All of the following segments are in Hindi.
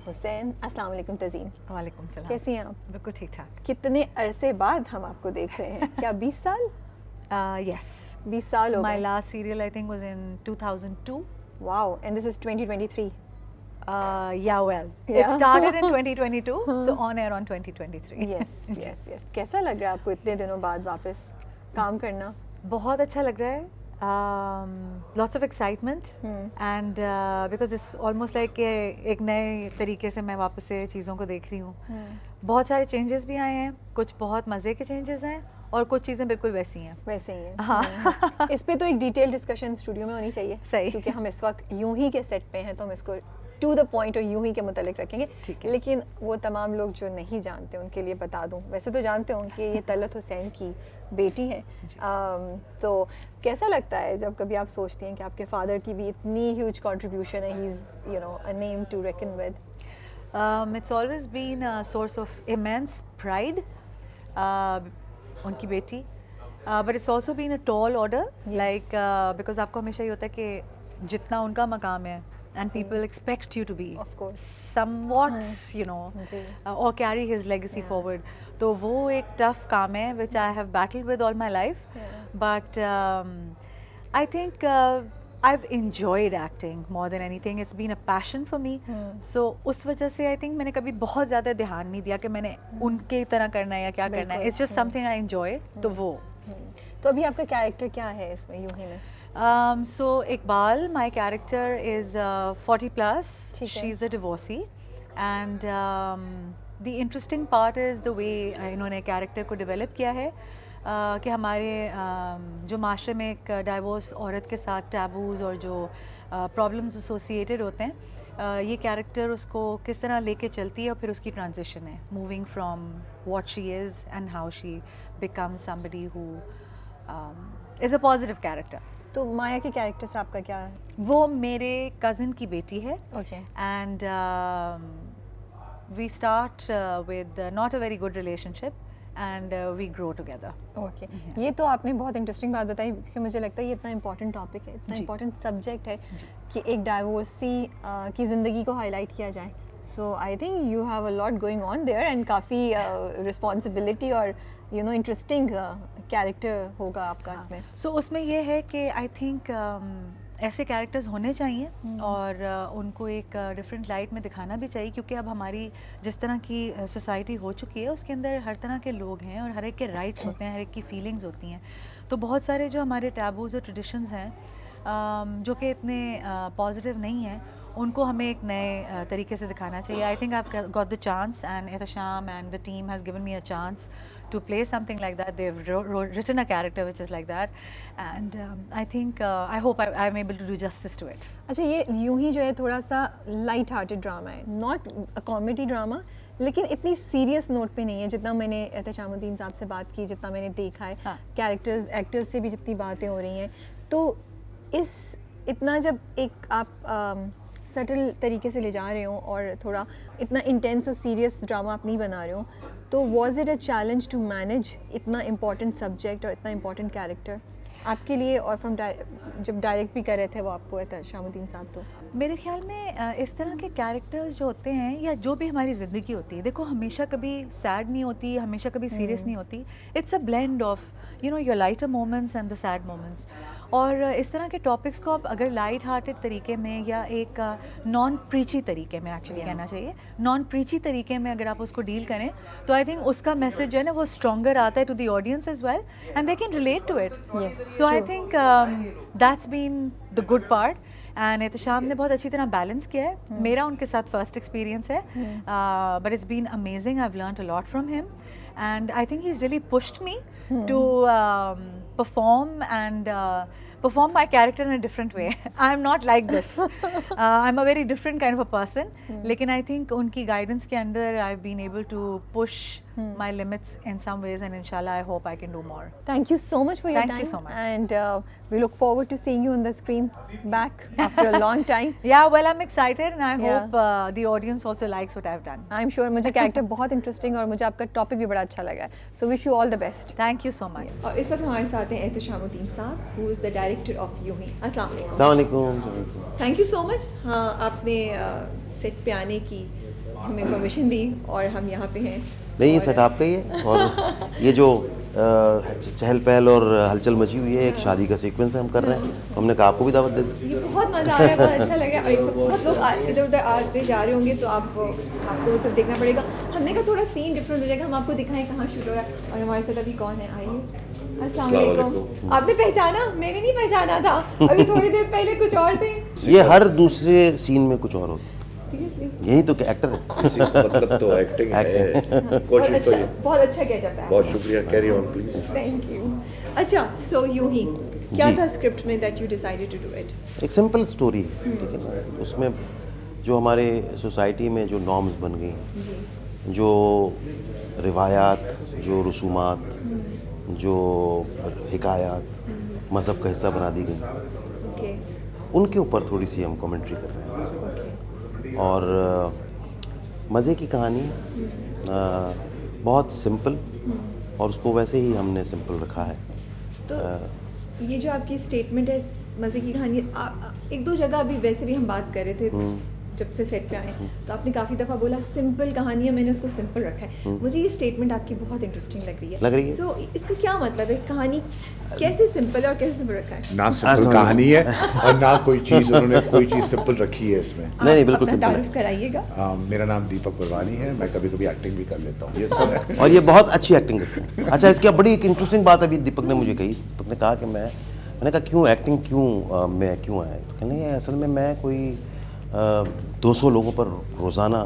हुसैन। अस्सलाम वालेकुम तज़ीन। वालेकुम सलाम। कैसी हैं आप? बिल्कुल ठीक ठाक। कितने अरसे बाद हम आपको देख रहे हैं, क्या 20 साल? Yes. 20 साल हो My गए। last serial I think was in 2002. Wow, and this is 2023। Yeah, well, it Yeah. started in 2022, so on air on 2023. Yes yes yes. कैसा लग रहा है आपको इतने दिनों बाद वापस काम करना? बहुत अच्छा लग रहा है. Lots of excitement and because it's almost like एक नए तरीके से मैं वापस से चीज़ों को देख रही हूँ. बहुत सारे चेंजेस भी आए हैं, कुछ बहुत मज़े के चेंजेस हैं और कुछ चीज़ें बिल्कुल वैसी हैं. वैसे ही है। हाँ. इस पे तो एक डिटेल डिस्कशन स्टूडियो में होनी चाहिए। सही. क्योंकि हम इस वक्त यूं ही के सेट पे हैं, तो हम इसको टू द पॉइंट और यूं ही के मुतालिक रखेंगे। ठीक है. लेकिन वो तमाम लोग जो नहीं जानते उनके लिए बता दूं, वैसे तो जानते होंगे कि ये तलत हुसैन की बेटी है। तो कैसा लगता है जब कभी आप सोचती हैं कि आपके फादर की भी इतनी ह्यूज कंट्रीब्यूशन है, he is you know a name to reckon with? It's always been a source of immense pride, उनकी बेटी, but it's also been a tall order, like because आपको हमेशा ये होता है कि जितना उनका मकाम है and people expect you to be Of course. somewhat you know ji. or carry his legacy forward. तो वो एक tough काम है which I have battled with all my life, but I think I've enjoyed acting more than anything. It's been a passion for me. So उस वजह से I think मैंने कभी बहुत ज़्यादा ध्यान नहीं दिया कि मैंने उनके तरह करना है या क्या करना है. It's just something I enjoy. तो वो. तो अभी आपका कैरेक्टर क्या है इसमें, यूं ही में? So Iqbal, my character is 40 plus. ठीक है. She's a divorcee, and the interesting part is the way इन्होंने character को develop किया है. कि हमारे जो माशरे में एक डाइवोर्स औरत के साथ टैबूज़ और जो प्रॉब्लम्स एसोसिएटेड होते हैं, ये कैरेक्टर उसको किस तरह लेके चलती है और फिर उसकी ट्रांजिशन है, moving from what she is and how she becomes somebody who is a positive character. तो माया के कैरेक्टर से आपका क्या है? वो मेरे कज़न की बेटी है. Okay. And we start with not a very good relationship and we grow together. Okay. ये तो आपने बहुत इंटरेस्टिंग बात बताई, क्योंकि मुझे लगता है ये इतना इम्पोर्टेंट टॉपिक है, इतना इम्पोर्टेंट सब्जेक्ट है कि एक डाइवोर्सी की ज़िंदगी को हाईलाइट किया जाए. So I think you have a lot going on there and काफ़ी रिस्पॉन्सिबिलिटी और यू नो इंटरेस्टिंग कैरेक्टर होगा आपका इसमें. सो उसमें ये है कि आई थिंक ऐसे कैरेक्टर्स होने चाहिए और उनको एक डिफरेंट लाइट में दिखाना भी चाहिए, क्योंकि अब हमारी जिस तरह की सोसाइटी हो चुकी है उसके अंदर हर तरह के लोग हैं और हर एक के राइट्स होते हैं, हर एक की फीलिंग्स होती हैं. तो बहुत सारे जो हमारे टैबूज़ और ट्रेडिशंस हैं जो कि इतने पॉजिटिव नहीं हैं, उनको हमें एक नए तरीके से दिखाना चाहिए. I think I have got the chance and Ehtesham and the team has given me a chance to play something like that. They've written a character which is like that, and I think I hope I'm able to do justice to it. अच्छा, ये यूं ही जो है थोड़ा सा लाइट हार्टेड ड्रामा है, नॉट अ कॉमेडी ड्रामा, लेकिन इतनी सीरियस नोट पे नहीं है. जितना मैंने एहतशामुद्दीन साहब से बात की, जितना मैंने देखा है, हाँ. कैरेक्टर्स एक्टर्स से भी जितनी बातें हो रही हैं, तो इस इतना जब एक आप सटल तरीके से ले जा रहे हो और थोड़ा इतना इंटेंस और सीरियस ड्रामा आप नहीं बना रहे हो, तो was it a challenge to manage इतना इम्पॉर्टेंट सब्जेक्ट और इतना इम्पॉर्टेंट कैरेक्टर आपके लिए? और फ्रॉम जब डायरेक्ट भी कर रहे थे वो आपको एहतशामुद्दीन साहब, तो मेरे ख्याल में इस तरह के कैरेक्टर्स जो होते हैं या जो भी हमारी ज़िंदगी होती है, देखो हमेशा कभी सैड नहीं होती, हमेशा कभी सीरियस नहीं होती. It's a blend of you know your lighter moments and the sad moments. और इस तरह के टॉपिक्स को आप अगर लाइट हार्टेड तरीके में या एक नॉन प्रीची तरीके में एक्चुअली कहना चाहिए, नॉन प्रीची तरीके में अगर आप उसको डील करें, तो आई थिंक उसका मैसेज जो है ना वो स्ट्रॉन्गर आता है to the audience as well and they can relate to it. So I think that's been the good part. And Ehtesham ने बहुत अच्छी तरह बैलेंस किया है. मेरा उनके साथ फर्स्ट एक्सपीरियंस है, but it's been amazing. I have learned a lot from him and I think he is really pushed me to perform my character in a different way. I am not like this. I'm a very different kind of a person. लेकिन I think उनकी guidance के अंदर I've been able to push my limits in some ways, and inshallah I hope I can do more. Thank you so much for your time. Thank you so much. And we look forward to seeing you on the screen back after a long time. Yeah, well, I'm excited and I hope the audience also likes what I've done. I'm sure. मुझे character बहुत interesting और मुझे आपका topic भी बड़ा अच्छा लगा है. So wish you all the best. Thank you so much. और इस वक्त हमारे साथ हैं एहतशामुद्दीन साहब, who is the director of यूं ही. अस्सलाम वालेकुम. अस्सलाम वालेकुम. Thank you so much. हाँ, आपने सेट पे आने की हमें परमिशन दी और हम यहाँ पे हैं। नहीं, ये और- सेट आपका ही है। और ये जो चहल पहल और हलचल मची हुई है, एक शादी का सीक्वेंस है हम कर रहे हैं, तो हमने कहा आपको भी दावत दे दी। ये बहुत मज़ा आ रहा है, बहुत अच्छा लग रहा है। और एक बहुत लोग इधर उधर आते जा रहे होंगे, तो आपको सब देखना पड़ेगा। हमने कहा थोड़ा सीन डिफरेंट हो जाएगा, हम आपको दिखाएं कहाँ शूट हो रहा है। और हमारे साथ अभी कौन है, आइए। अस्सलाम वालेकुम। आपने पहचाना? मैंने नहीं पहचाना था, अभी थोड़ी देर पहले कुछ और थे। ये हर दूसरे सीन में कुछ और होता सीरियसली है, यही तो एक्टर है। इसी का मतलब तो एक्टिंग है। कोशिश तो ये। बहुत अच्छा गेटअप है। बहुत शुक्रिया, carry on please. Thank you. अच्छा, सो यूं ही क्या जी। था स्क्रिप्ट में that you decided to do it? एक सिंपल स्टोरी है, ठीक है ना। उसमें जो हमारे सोसाइटी में जो नॉर्म्स बन गई, जी। जो रिवायात, जो रसूमात, जो हिकायात मज़हब का हिस्सा बना दी गई, ओके। उनके ऊपर थोड़ी सी हम कमेंट्री कर रहे हैं। और मज़े की कहानी बहुत सिंपल, और उसको वैसे ही हमने सिंपल रखा है। तो ये जो आपकी स्टेटमेंट है मज़े की कहानी, एक दो जगह अभी वैसे भी हम बात कर रहे थे जब से सेट पे आए, तो आपने काफ़ी दफ़ा बोला सिंपल कहानी है, मैंने उसको सिंपल रखा है। मुझे ये स्टेटमेंट आपकी बहुत इंटरेस्टिंग लग रही है। लग रही है? सो इसका क्या मतलब है, कहानी कैसे सिंपल है और कैसे सिंपल रखा है? ना सिंपल कहानी है और ना कोई चीज़ उन्होंने कोई चीज़ सिंपल रखी है इसमें। नहीं, बिल्कुल अपना सिंपल है। तारुफ कराइएगा। मेरा नाम दीपक परवानी है, मैं कभी कभी एक्टिंग भी कर लेता हूँ, ये सब है। और ये बहुत अच्छी एक्टिंग करते हैं। अच्छा, इसकी बड़ी एक इंटरेस्टिंग बात अभी दीपक ने मुझे कही। दीपक ने कहा कि मैंने कहा क्यों एक्टिंग, मैं क्यों आया? तो कहने लगे असल में मैं कोई 200 लोगों पर रोज़ाना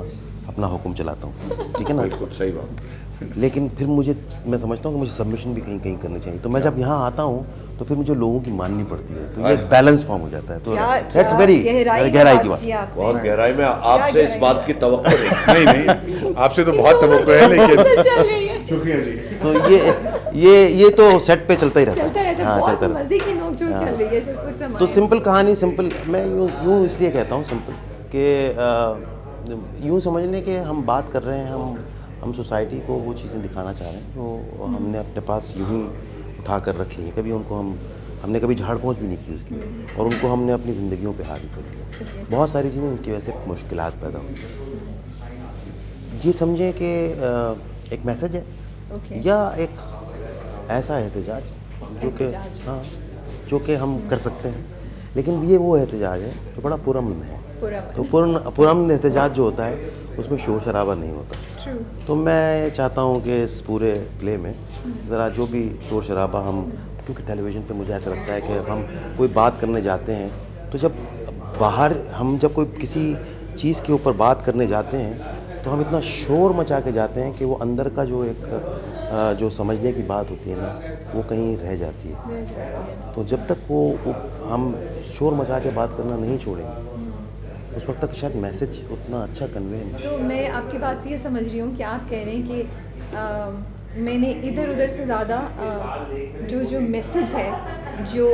अपना हुक्म चलाता हूँ, ठीक है ना। बिल्कुल सही बात। लेकिन फिर मैं समझता हूँ कि मुझे सबमिशन भी कहीं कहीं करनी चाहिए। तो मैं जब यहाँ आता हूँ तो फिर मुझे लोगों की माननी पड़ती है, तो ये एक बैलेंस फॉर्म हो जाता है। तो दैट्स वेरी गहराई की बात। बहुत गहराई में आपसे इस बात की तवक्को नहीं। नहीं, आपसे तो बहुत तवक्को है, लेकिन चल रही है, शुक्रिया जी। तो ये तो सेट पे चलता ही रहता चलता है। रहता है। हाँ, बहुत चलता रहता है। मज़े की नोक-झोंक चल रही है जिस वक्त हमारे तो सिंपल कहानी, सिंपल मैं यूँ इसलिए कहता हूँ सिंपल कि यूँ समझ लें कि हम बात कर रहे हैं, हम सोसाइटी को वो चीज़ें दिखाना चाह रहे हैं जो हमने अपने पास यूँ ही उठा कर रख ली है। कभी उनको हमने कभी झाड़ पोंछ भी नहीं की उसकी, और उनको हमने अपनी ज़िंदगियों पे हावी कर लिया। बहुत सारी चीज़ें इसकी वजह से मुश्किलात पैदा होती हैं। ये समझें कि एक मैसेज है ओके। या एक ऐसा एहतजाज जो कि एहतजाज। हाँ, जो कि हम कर सकते हैं, लेकिन ये वो एहतजाज है तो बड़ा पुरअमन है। तो पुरअमन एहतजाज जो होता है उसमें शोर शराबा नहीं होता। ट्रू। तो मैं चाहता हूँ कि इस पूरे प्ले में ज़रा जो भी शोर शराबा हम, क्योंकि टेलीविज़न पे मुझे ऐसा लगता है कि हम कोई बात करने जाते हैं तो जब बाहर हम जब कोई किसी चीज़ के ऊपर बात करने जाते हैं तो हम इतना शोर मचा के जाते हैं कि वो अंदर का जो एक जो समझने की बात होती है ना, वो कहीं रह जाती है। तो जब तक वो हम शोर मचा के बात करना नहीं छोड़ेंगे, उस वक्त तक शायद मैसेज उतना अच्छा कन्वे नहीं। तो मैं आपकी बात से ये समझ रही हूँ कि आप कह रहे हैं कि मैंने इधर उधर से ज़्यादा जो मैसेज है, जो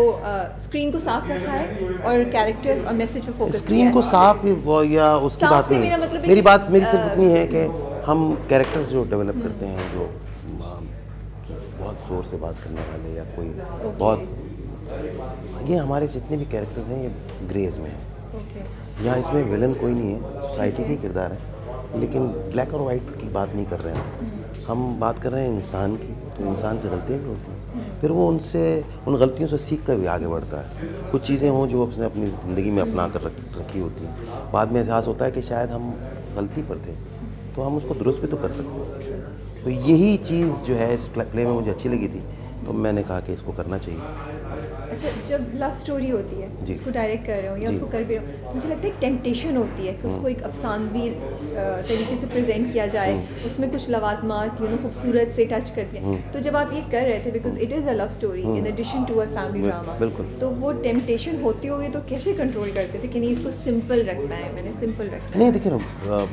स्क्रीन को साफ रखा है और कैरेक्टर्स और मैसेज पे फोकस किया स्क्रीन है। को साफ वो या उसकी साफ बात से नहीं मेरा है। मतलब है मेरी कि- बात मेरी सिर्फ इतनी है कि हम कैरेक्टर्स जो डेवलप करते हैं, जो बहुत ज़ोर से बात करने वाले या कोई बहुत, ये हमारे जितने भी कैरेक्टर्स हैं ये ग्रेज में हैं। ओके। यहाँ इसमें विलन कोई नहीं है, सोसाइटी का ही किरदार है, लेकिन ब्लैक और वाइट की बात नहीं कर रहे हैं हम बात कर रहे हैं इंसान की। तो इंसान से गलतियाँ भी होती हैं, फिर वो उन गलतियों से सीख कर भी आगे बढ़ता है। कुछ चीज़ें हों जो उसने अपनी ज़िंदगी में अपना कर रखी होती हैं, बाद में एहसास होता है कि शायद हम गलती पर थे, तो हम उसको दुरुस्त भी तो कर सकते हैं। तो यही चीज़ जो है इस प्ले में मुझे अच्छी लगी थी, तो मैंने कहा कि इसको करना चाहिए। अच्छा, जब लव स्टोरी होती है, जी। उसको डायरेक्ट कर रहे हो या जी। उसको कर भी रहे हो, तो मुझे लगता है एक टेम्पटेशन होती है कि उसको एक अफसानवी तरीके से प्रेजेंट किया जाए, उसमें कुछ लवाजमात खूबसूरत से टच कर दिया। तो जब आप ये कर रहे थे, because it is a love story in addition to a family drama, बिल्कुल। तो वो टेम्पटेशन होती होगी, तो कैसे कंट्रोल करते थे कि नहीं इसको सिंपल रखना है, मैंने सिंपल रखना है? नहीं, देखिए ना,